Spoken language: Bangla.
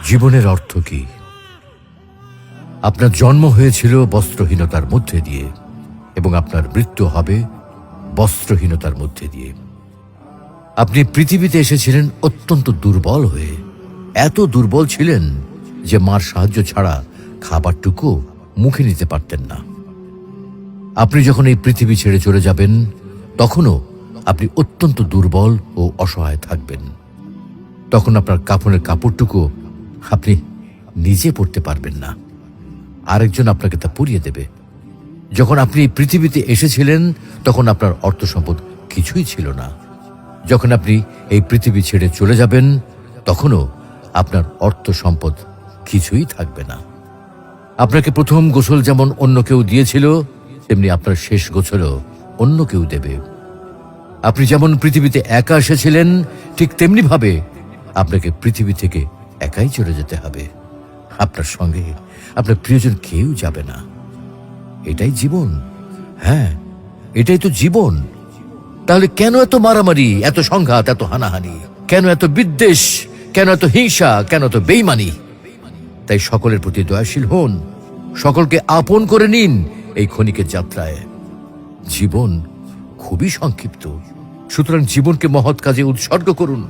জীবনের অর্থ কি? আপনার জন্ম হয়েছিল বস্ত্রহীনতার মধ্যে দিয়ে এবং আপনার মৃত্যু হবে বস্ত্রহীনতার মধ্যে দিয়ে। আপনি পৃথিবীতে এসেছিলেন অত্যন্ত দুর্বল হয়ে। এত দুর্বল ছিলেন যে মার সাহায্য ছাড়া খাবারটুকু মুখে নিতে পারতেন না। আপনি যখন এই পৃথিবী ছেড়ে চলে যাবেন তখনও আপনি অত্যন্ত দুর্বল ও অসহায় থাকবেন। তখন আপনার কাফনের কাপড়টুকু আপনি নিজে পরতে পারবেন না, আরেকজন আপনাকে তা পরিয়ে দেবে। যখন আপনি এই পৃথিবীতে এসেছিলেন তখন আপনার অর্থ সম্পদ কিছুই ছিল না। যখন আপনি এই পৃথিবী ছেড়ে চলে যাবেন তখনও আপনার অর্থ সম্পদ কিছুই থাকবে না। আপনাকে প্রথম গোসল যেমন অন্য কেউ দিয়েছিল, তেমনি আপনার শেষ গোসলও অন্য কেউ দেবে। আপনি যেমন পৃথিবীতে একা এসেছিলেন, ঠিক তেমনি ভাবে আপনাকে পৃথিবী থেকে একাই চলে যেতে হবে। আপনার সঙ্গে আপনার প্রিয়জন কেউ যাবে না। এটাই জীবন। হ্যাঁ, এটাই তো জীবন। তাহলে কেন এত মারামারি, এত সংঘাত, এত হানাহানি? কেন এত বিদ্বেষ? কেন এত হিংসা? কেন এত বেইমানি? তাই সকলের প্রতি দয়াশীল হন, সকলকে আপন করে নিন এই ক্ষণিকের যাত্রায়। জীবন খুবই সংক্ষিপ্ত, সুতরাং জীবনকে মহৎ কাজে উৎসর্গ করুন।